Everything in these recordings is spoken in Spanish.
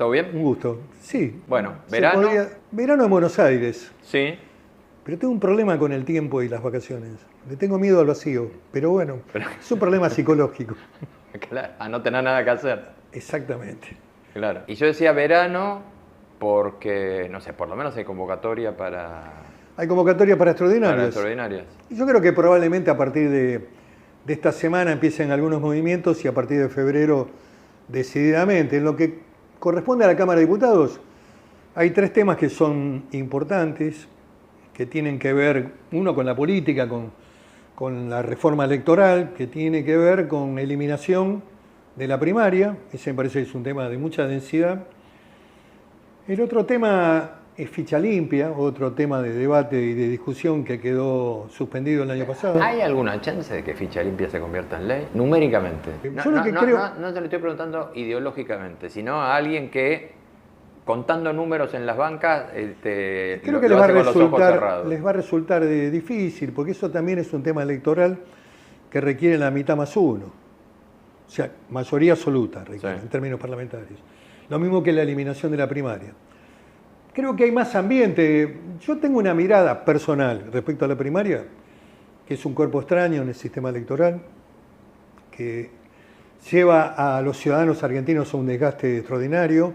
¿Todo bien? Un gusto. Sí. Bueno, verano. Verano en Buenos Aires. Sí. Pero tengo un problema con el tiempo y las vacaciones. Le tengo miedo al vacío. Pero bueno, es un problema psicológico. Claro, a no tener nada que hacer. Exactamente. Claro. Y yo decía verano porque, no sé, por lo menos hay convocatoria para... Hay convocatoria para extraordinarias. Para extraordinarias. Y yo creo que probablemente a partir de esta semana empiecen algunos movimientos y a partir de febrero decididamente. En lo que corresponde a la Cámara de Diputados, hay 3 temas que son importantes, que tienen que ver, uno con la política, con la reforma electoral, que tiene que ver con eliminación de la primaria. Ese me parece que es un tema de mucha densidad. El otro tema es ficha limpia, otro tema de debate y de discusión que quedó suspendido el año pasado. ¿Hay alguna chance de que ficha limpia se convierta en ley? Numéricamente. No te lo estoy preguntando ideológicamente, sino a alguien que, contando números en las bancas, creo que les va a resultar difícil, porque eso también es un tema electoral que requiere la mitad más uno. O sea, mayoría absoluta requiere, sí, en términos parlamentarios. Lo mismo que la eliminación de la primaria. Creo que hay más ambiente. Yo tengo una mirada personal respecto a la primaria, que es un cuerpo extraño en el sistema electoral, que lleva a los ciudadanos argentinos a un desgaste extraordinario.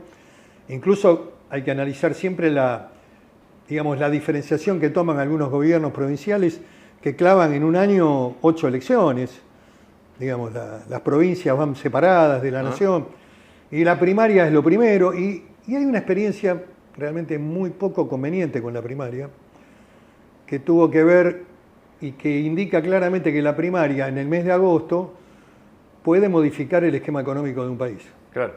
Incluso hay que analizar siempre la diferenciación que toman algunos gobiernos provinciales que clavan en un año 8 elecciones. Digamos, las provincias van separadas de la nación y la primaria es lo primero. Y hay una experiencia realmente muy poco conveniente con la primaria, que tuvo que ver y que indica claramente que la primaria en el mes de agosto puede modificar el esquema económico de un país. Claro.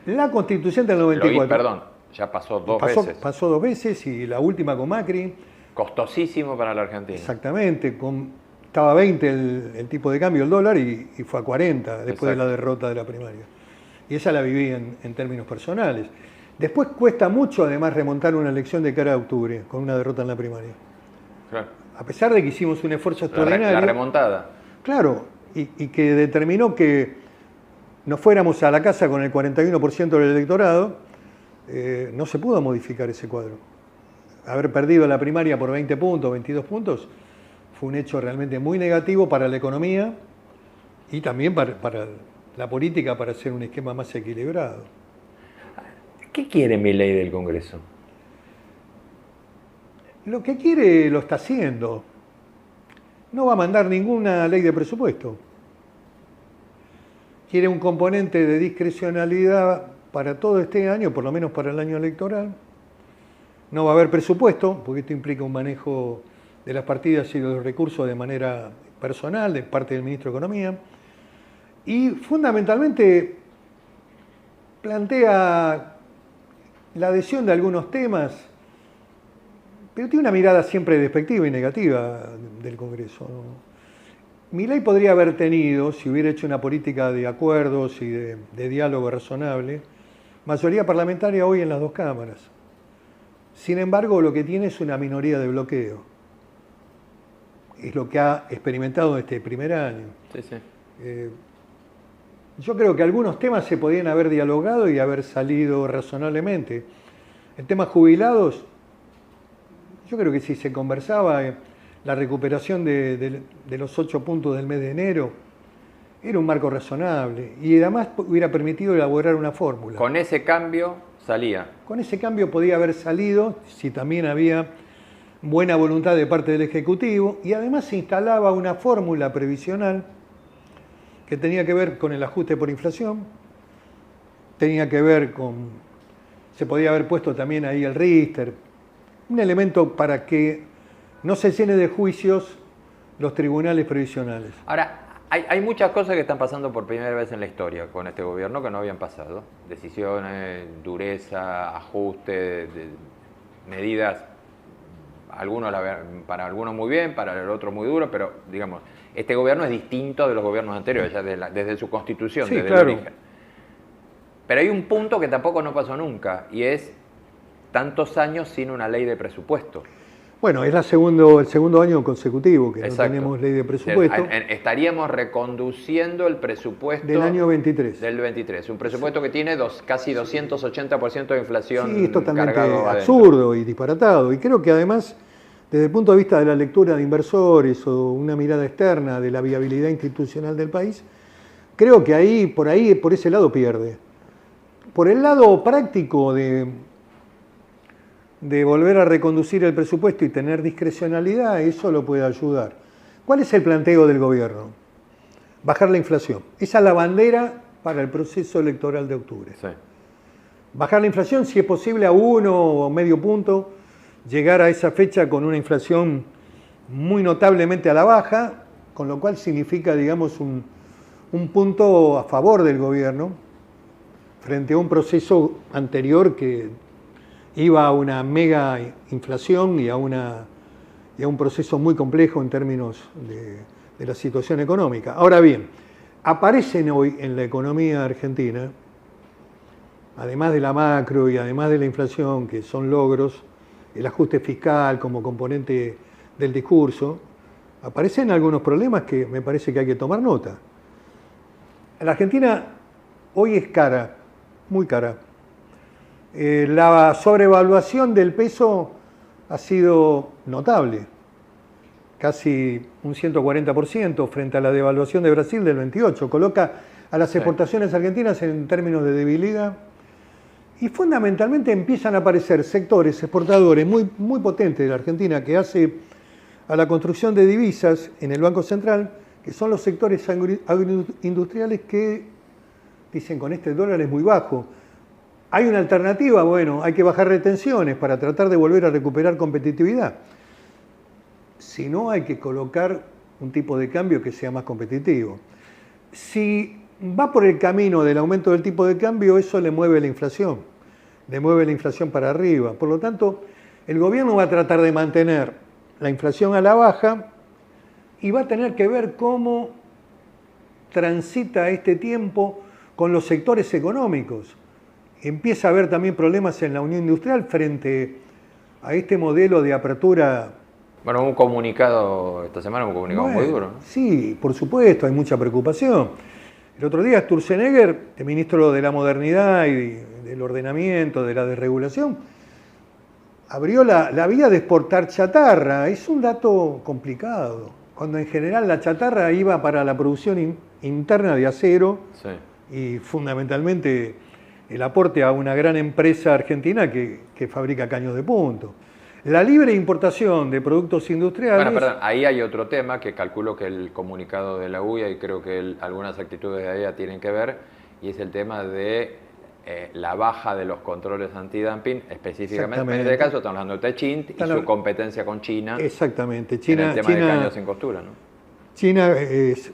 La Constitución del 94... Perdón, ya pasó dos veces. Pasó 2 veces y la última con Macri. Costosísimo para la Argentina. Exactamente. Estaba 20 el tipo de cambio, el dólar, y fue a 40 después de la derrota de la primaria. Y esa la viví en términos personales. Después cuesta mucho, además, remontar una elección de cara a octubre con una derrota en la primaria. Claro. A pesar de que hicimos un esfuerzo extraordinario. La remontada. Claro, y que determinó que nos fuéramos a la casa con el 41% del electorado, no se pudo modificar ese cuadro. Haber perdido la primaria por 20 puntos, 22 puntos, fue un hecho realmente muy negativo para la economía y también para la política, para hacer un esquema más equilibrado. ¿Qué quiere Milei del Congreso? Lo que quiere lo está haciendo. No va a mandar ninguna ley de presupuesto. Quiere un componente de discrecionalidad para todo este año, por lo menos para el año electoral. No va a haber presupuesto, porque esto implica un manejo de las partidas y de los recursos de manera personal, de parte del ministro de Economía. Y fundamentalmente plantea la adhesión de algunos temas, pero tiene una mirada siempre despectiva y negativa del Congreso. Milei podría haber tenido, si hubiera hecho una política de acuerdos y de diálogo razonable, mayoría parlamentaria hoy en las 2 cámaras. Sin embargo, lo que tiene es una minoría de bloqueo. Es lo que ha experimentado este primer año. Sí, sí. Yo creo que algunos temas se podían haber dialogado y haber salido razonablemente. El tema jubilados, yo creo que si se conversaba, la recuperación de los 8 puntos del mes de enero era un marco razonable y además hubiera permitido elaborar una fórmula. Con ese cambio salía. Con ese cambio podía haber salido si también había buena voluntad de parte del Ejecutivo y además se instalaba una fórmula previsional que tenía que ver con el ajuste por inflación, tenía que ver con... Se podía haber puesto también ahí el Riester, un elemento para que no se llene de juicios los tribunales previsionales. Ahora, hay muchas cosas que están pasando por primera vez en la historia con este gobierno que no habían pasado. Decisiones, dureza, ajuste, medidas, para algunos muy bien, para el otro muy duro, pero digamos, este gobierno es distinto de los gobiernos anteriores, ya desde su constitución, sí, desde claro, el origen. Pero hay un punto que tampoco no pasó nunca, y es tantos años sin una ley de presupuesto. Bueno, es el segundo año consecutivo que no tenemos ley de presupuesto. Estaríamos reconduciendo el presupuesto del año 23. Del 23. Un presupuesto que tiene casi 280% de inflación. Sí, es totalmente absurdo y disparatado. Y creo que además, desde el punto de vista de la lectura de inversores o una mirada externa de la viabilidad institucional del país, creo que por ese lado pierde. Por el lado práctico de volver a reconducir el presupuesto y tener discrecionalidad, eso lo puede ayudar. ¿Cuál es el planteo del gobierno? Bajar la inflación. Esa es la bandera para el proceso electoral de octubre. Sí. Bajar la inflación, si es posible, a 1 o medio punto, llegar a esa fecha con una inflación muy notablemente a la baja, con lo cual significa, digamos, un punto a favor del gobierno frente a un proceso anterior que iba a una mega inflación y a un proceso muy complejo en términos de la situación económica. Ahora bien, aparecen hoy en la economía argentina, además de la macro y además de la inflación, que son logros, el ajuste fiscal como componente del discurso, aparecen algunos problemas que me parece que hay que tomar nota. La Argentina hoy es cara, muy cara. La sobrevaluación del peso ha sido notable, casi un 140% frente a la devaluación de Brasil del 28%. Coloca a las exportaciones argentinas en términos de debilidad y fundamentalmente empiezan a aparecer sectores exportadores muy potentes de la Argentina que hace a la construcción de divisas en el Banco Central, que son los sectores agroindustriales que dicen con este dólar es muy bajo. ¿Hay una alternativa? Bueno, hay que bajar retenciones para tratar de volver a recuperar competitividad. Si no, hay que colocar un tipo de cambio que sea más competitivo. Si va por el camino del aumento del tipo de cambio, eso le mueve la inflación para arriba. Por lo tanto, el gobierno va a tratar de mantener la inflación a la baja y va a tener que ver cómo transita este tiempo con los sectores económicos. Empieza a haber también problemas en la Unión Industrial frente a este modelo de apertura. Bueno, un comunicado esta semana, muy duro, ¿no? Sí, por supuesto, hay mucha preocupación. El otro día Sturzenegger, el ministro de la Modernidad y del Ordenamiento, de la Desregulación, abrió la vía de exportar chatarra. Es un dato complicado, cuando en general la chatarra iba para la producción interna de acero, sí, y fundamentalmente el aporte a una gran empresa argentina que fabrica caños de punto. La libre importación de productos industriales... Bueno, perdón, ahí hay otro tema que calculo que el comunicado de la UIA y creo que algunas actitudes de ella tienen que ver, y es el tema de la baja de los controles antidumping, específicamente en este caso estamos hablando de Techint y su competencia con China. Exactamente. En el tema de caños sin costura, ¿no? China es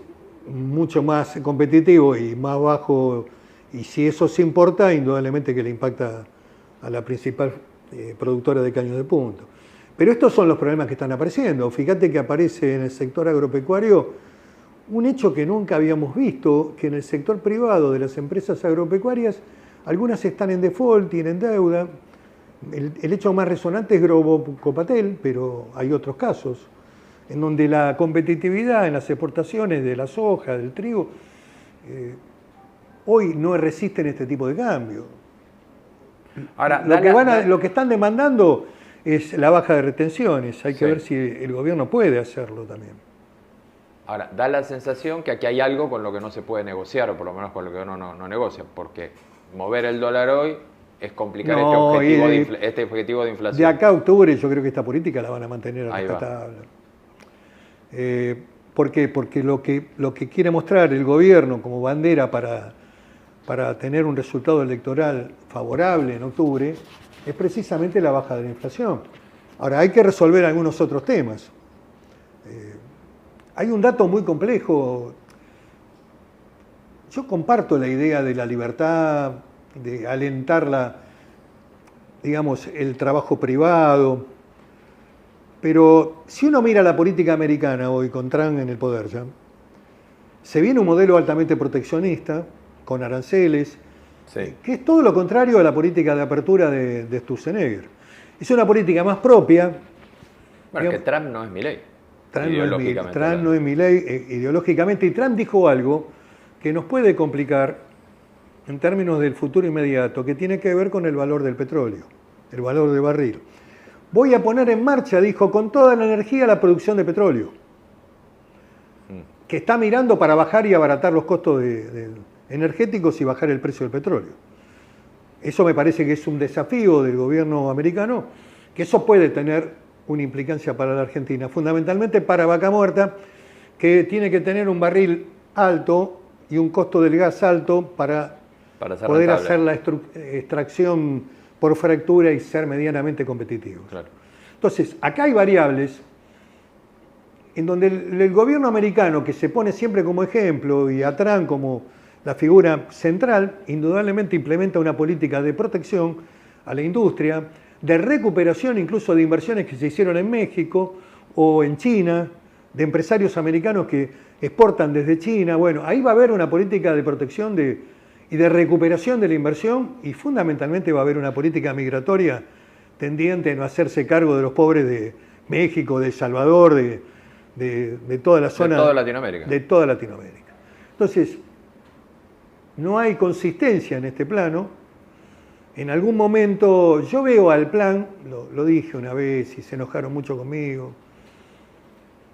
mucho más competitivo y más bajo, y si eso se importa, indudablemente que le impacta a la principal productora de caños de punto. Pero estos son los problemas que están apareciendo. Fíjate que aparece en el sector agropecuario un hecho que nunca habíamos visto, que en el sector privado de las empresas agropecuarias, algunas están en default, tienen deuda. El hecho más resonante es Grobocopatel, pero hay otros casos, en donde la competitividad en las exportaciones de la soja, del trigo, hoy no resisten este tipo de cambio. Ahora, lo que están demandando es la baja de retenciones. Hay que ver si el gobierno puede hacerlo también. Ahora, da la sensación que aquí hay algo con lo que no se puede negociar, o por lo menos con lo que uno no negocia, porque mover el dólar hoy es complicar este objetivo de inflación. De acá a octubre yo creo que esta política la van a mantener a rajatabla. ¿Por qué? Porque lo que quiere mostrar el gobierno como bandera para tener un resultado electoral favorable en octubre es precisamente la baja de la inflación. Ahora, hay que resolver algunos otros temas. Hay un dato muy complejo. Yo comparto la idea de la libertad, de alentar el trabajo privado, pero si uno mira la política americana hoy, con Trump en el poder ya, se viene un modelo altamente proteccionista, con aranceles, que es todo lo contrario a la política de apertura de Sturzenegger. Es una política más propia, Bueno, digamos, que Trump no es Milei. Trump no es Milei ideológicamente, y Trump dijo algo que nos puede complicar en términos del futuro inmediato, que tiene que ver con el valor del petróleo, el valor del barril. Voy a poner en marcha, dijo, con toda la energía la producción de petróleo, que está mirando para bajar y abaratar los costos energéticos y bajar el precio del petróleo. Eso me parece que es un desafío del gobierno americano, que eso puede tener una implicancia para la Argentina, fundamentalmente para Vaca Muerta, que tiene que tener un barril alto y un costo del gas alto para poder rentable. Hacer la extracción por fractura y ser medianamente competitivos. Claro. Entonces, acá hay variables en donde el gobierno americano, que se pone siempre como ejemplo, y a Trump como la figura central, indudablemente implementa una política de protección a la industria, de recuperación incluso de inversiones que se hicieron en México o en China, de empresarios americanos que exportan desde China. Bueno, ahí va a haber una política de protección y de recuperación de la inversión, y fundamentalmente va a haber una política migratoria tendiente a no hacerse cargo de los pobres de México, de El Salvador, de toda la zona. De toda Latinoamérica. De toda Latinoamérica. Entonces, no hay consistencia en este plano. En algún momento yo veo al plan, lo dije una vez y se enojaron mucho conmigo,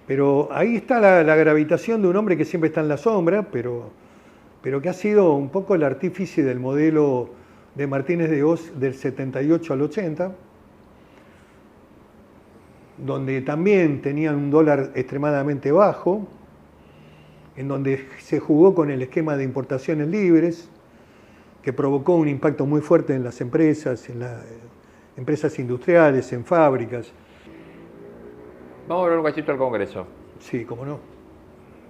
pero ahí está la gravitación de un hombre que siempre está en la sombra, pero que ha sido un poco el artífice del modelo de Martínez de Hoz del 78 al 80, donde también tenían un dólar extremadamente bajo, en donde se jugó con el esquema de importaciones libres, que provocó un impacto muy fuerte en las empresas, en las empresas industriales, en fábricas. Vamos a volver un cachito al Congreso. Sí, cómo no.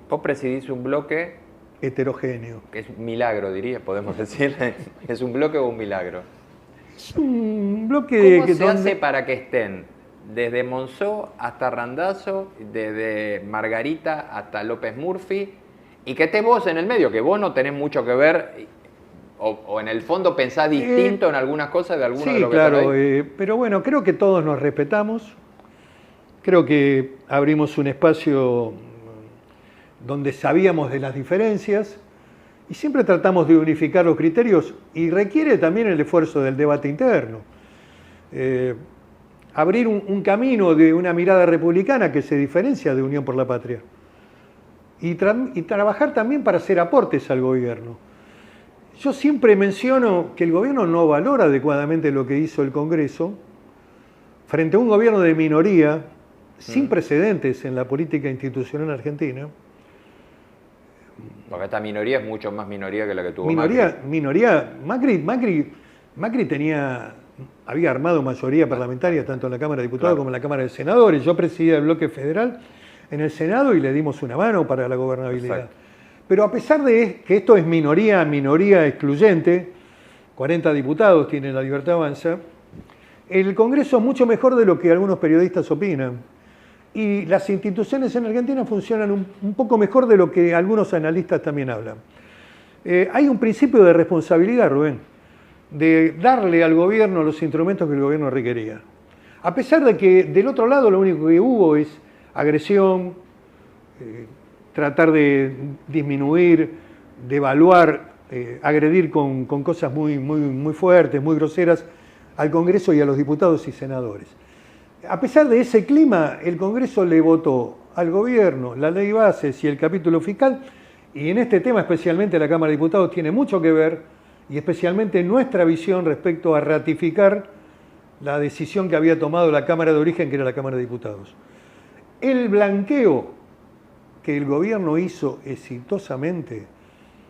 Vos presidís un bloque heterogéneo. Que es un milagro, diría, podemos decir. ¿Es un bloque o un milagro? Es un bloque. ¿Cómo se hace para que estén desde Monzó hasta Randazzo, desde Margarita hasta López Murphy, y que estés vos en el medio, que vos no tenés mucho que ver? O en el fondo pensás distinto en algunas cosas de algunos de los que claro, pero bueno, creo que todos nos respetamos. Creo que abrimos un espacio donde sabíamos de las diferencias y siempre tratamos de unificar los criterios, y requiere también el esfuerzo del debate interno. Abrir un camino de una mirada republicana que se diferencia de Unión por la Patria. Y trabajar también para hacer aportes al gobierno. Yo siempre menciono que el gobierno no valora adecuadamente lo que hizo el Congreso frente a un gobierno de minoría sin precedentes en la política institucional argentina. Porque esta minoría es mucho más minoría que la que tuvo Macri. Macri había armado mayoría parlamentaria tanto en la Cámara de Diputados como en la Cámara de Senadores. Yo presidía el bloque federal en el Senado y le dimos una mano para la gobernabilidad. Exacto. Pero a pesar de que esto es minoría excluyente, 40 diputados tiene La Libertad Avanza, el Congreso es mucho mejor de lo que algunos periodistas opinan. Y las instituciones en Argentina funcionan un poco mejor de lo que algunos analistas también hablan. Hay un principio de responsabilidad, Rubén, de darle al gobierno los instrumentos que el gobierno requería. A pesar de que del otro lado lo único que hubo es agresión, tratar de disminuir, de evaluar, agredir con cosas muy fuertes, muy groseras al Congreso y a los diputados y senadores. A pesar de ese clima, el Congreso le votó al gobierno la ley bases y el capítulo fiscal, y en este tema especialmente la Cámara de Diputados tiene mucho que ver, y especialmente nuestra visión respecto a ratificar la decisión que había tomado la Cámara de Origen, que era la Cámara de Diputados. El blanqueo que el gobierno hizo exitosamente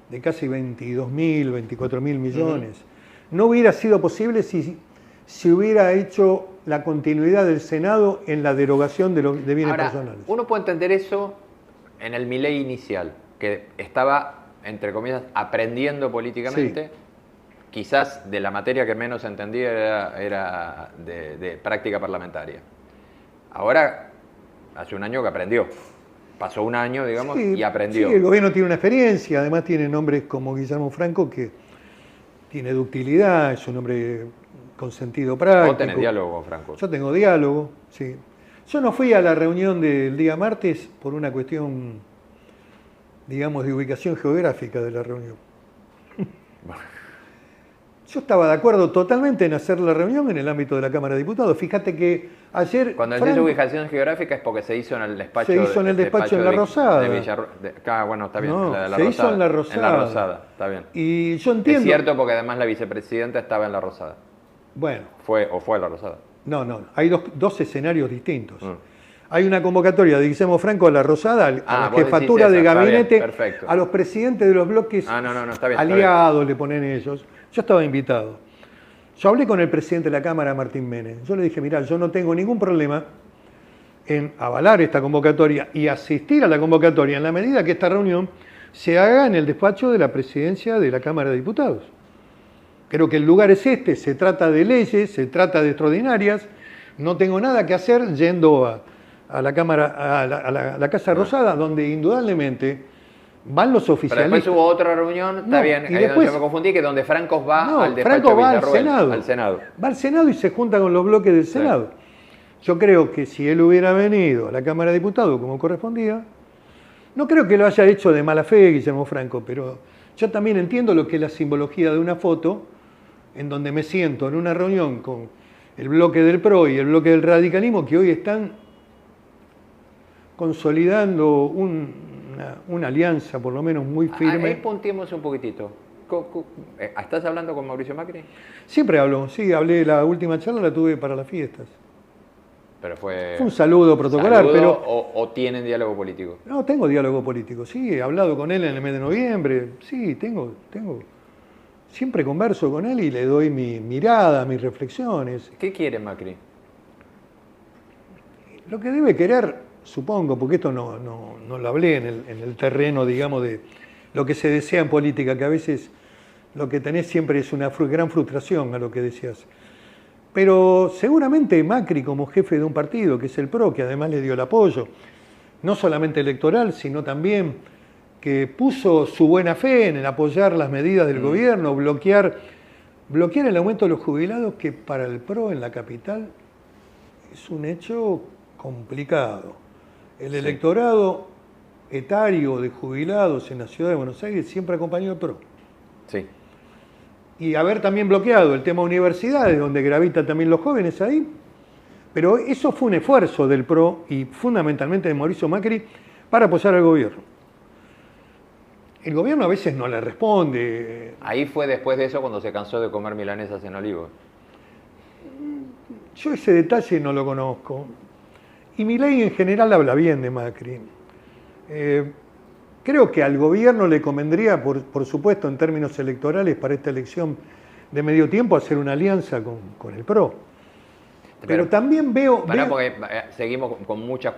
de casi 22.000, 24.000 millones, no hubiera sido posible si se hubiera hecho la continuidad del Senado en la derogación de bienes personales. Uno puede entender eso en el Milei inicial, que estaba, entre comillas, aprendiendo políticamente. Sí. Quizás de la materia que menos entendía era de práctica parlamentaria. Ahora, hace un año que aprendió. Pasó un año, digamos, y aprendió. Sí, el gobierno tiene una experiencia, además tiene nombres como Guillermo Franco, que tiene ductilidad, es un hombre con sentido práctico. ¿Vos tenés diálogo con Franco? Yo tengo diálogo, sí. Yo no fui a la reunión del día martes por una cuestión, digamos, de ubicación geográfica de la reunión. Yo estaba de acuerdo totalmente en hacer la reunión en el ámbito de la Cámara de Diputados. Fíjate que ayer... Cuando decís ubicación geográfica es porque se hizo en el despacho... Se hizo en el despacho en La Rosada. Bueno, está bien. No, la de la se Rosada, hizo en La Rosada. En La Rosada, está bien. Y yo entiendo... Es cierto porque además la vicepresidenta estaba en La Rosada. Bueno. Fue La Rosada. No. Hay dos escenarios distintos. Hay una convocatoria de Guillermo Franco a La Rosada, a la jefatura de gabinete, a los presidentes de los bloques está bien, aliados, le ponen ellos. Yo estaba invitado. Yo hablé con el presidente de la Cámara, Martín Menem. Yo le dije, mirá, yo no tengo ningún problema en avalar esta convocatoria y asistir a la convocatoria en la medida que esta reunión se haga en el despacho de la presidencia de la Cámara de Diputados. Creo que el lugar es este, se trata de leyes, se trata de extraordinarias. No tengo nada que hacer yendo a la Cámara, a la Casa Rosada, donde indudablemente van los oficialistas. Pero después hubo otra reunión, está bien, ahí después, donde yo me confundí, que donde Franco va al despacho Franco va al Senado. Va al Senado y se junta con los bloques del Senado. Yo creo que si él hubiera venido a la Cámara de Diputados como correspondía, no creo que lo haya hecho de mala fe Guillermo Franco, pero yo también entiendo lo que es la simbología de una foto en donde me siento en una reunión con el bloque del PRO y el bloque del radicalismo que hoy están consolidando una alianza por lo menos muy firme. Ahí punteemos un poquitito. ¿Estás hablando con Mauricio Macri? Siempre hablo, sí, hablé, la última charla la tuve para las fiestas. Pero fue un saludo protocolar. Pero, ¿O tienen diálogo político? No, tengo diálogo político, sí, he hablado con él en el mes de noviembre, sí, tengo. Siempre converso con él y le doy mi mirada, mis reflexiones. ¿Qué quiere Macri? Lo que debe querer, supongo, porque esto no lo hablé en el terreno, digamos, de lo que se desea en política, que a veces lo que tenés siempre es una gran frustración a lo que decías. Pero seguramente Macri, como jefe de un partido, que es el PRO, que además le dio el apoyo, no solamente electoral, sino también que puso su buena fe en el apoyar las medidas del gobierno, bloquear el aumento de los jubilados, que para el PRO en la capital es un hecho complicado. El electorado etario de jubilados en la ciudad de Buenos Aires siempre acompañó al PRO. Sí. Y haber también bloqueado el tema universidades, donde gravitan también los jóvenes ahí. Pero eso fue un esfuerzo del PRO y fundamentalmente de Mauricio Macri para apoyar al gobierno. El gobierno a veces no le responde. Ahí fue después de eso cuando se cansó de comer milanesas en Olivos. Yo ese detalle no lo conozco. Y Milei en general habla bien de Macri. Creo que al gobierno le convendría, por supuesto, en términos electorales para esta elección de medio tiempo, hacer una alianza con el PRO. Pero también veo... Porque seguimos con muchas...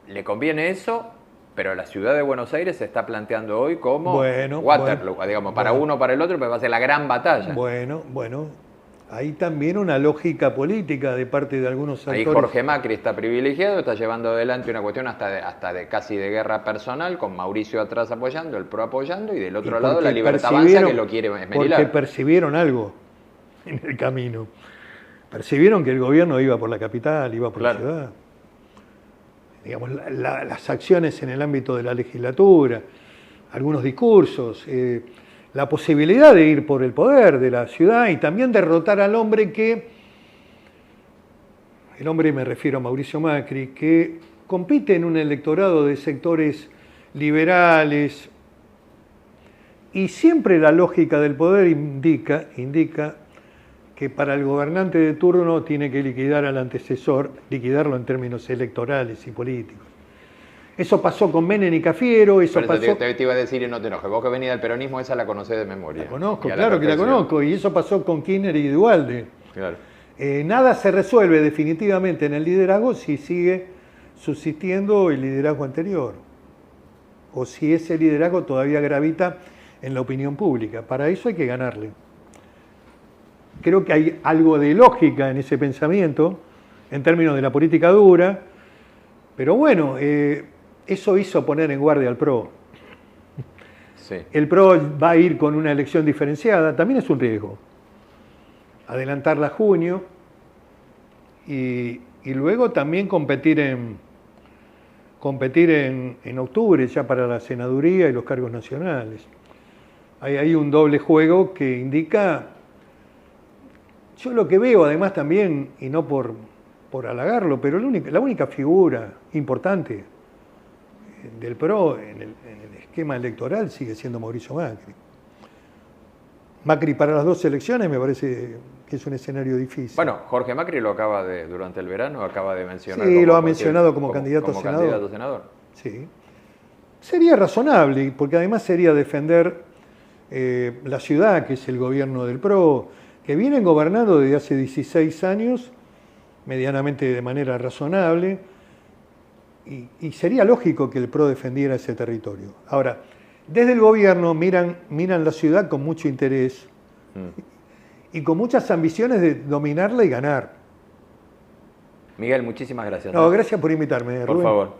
Le conviene eso, pero la ciudad de Buenos Aires se está planteando hoy como Waterloo, digamos, para uno o para el otro, pero va a ser la gran batalla. Bueno. Hay también una lógica política de parte de algunos actores. Ahí Jorge Macri está privilegiado, está llevando adelante una cuestión hasta de casi de guerra personal, con Mauricio atrás apoyando, el PRO apoyando, y del otro lado la Libertad Avanza que lo quiere esmerilar. Porque percibieron algo en el camino. Percibieron que el gobierno iba por la capital, iba por la ciudad. Digamos, las acciones en el ámbito de la legislatura, algunos discursos, la posibilidad de ir por el poder de la ciudad y también derrotar al hombre el hombre me refiero a Mauricio Macri, que compite en un electorado de sectores liberales y siempre la lógica del poder indica que para el gobernante de turno tiene que liquidar al antecesor, liquidarlo en términos electorales y políticos. Eso pasó con Menem y Cafiero, eso pasó... Te iba a decir y no te enojes, vos que venís del peronismo, esa la conocés de memoria. La conozco, claro que la conozco, y eso pasó con Kirchner y Duhalde. Claro. Nada se resuelve definitivamente en el liderazgo si sigue subsistiendo el liderazgo anterior, o si ese liderazgo todavía gravita en la opinión pública. Para eso hay que ganarle. Creo que hay algo de lógica en ese pensamiento, en términos de la política dura, pero bueno, eso hizo poner en guardia al PRO. Sí. El PRO va a ir con una elección diferenciada, también es un riesgo. Adelantarla a junio y luego también competir en octubre ya para la senaduría y los cargos nacionales. Hay un doble juego que indica, yo lo que veo además también, y no por halagarlo, pero la única figura importante del PRO en el esquema electoral sigue siendo Mauricio Macri. Macri para las dos elecciones me parece que es un escenario difícil. Bueno, Jorge Macri lo durante el verano acaba de mencionar. Sí, lo ha mencionado como candidato a senador. Candidato a senador. Sí. Sería razonable, porque además sería defender la ciudad, que es el gobierno del PRO, que vienen gobernando desde hace 16 años, medianamente de manera razonable, y sería lógico que el PRO defendiera ese territorio. Ahora, desde el gobierno miran la ciudad con mucho interés y con muchas ambiciones de dominarla y ganar. Miguel, muchísimas gracias. No, gracias por invitarme, Por Rubén. favor.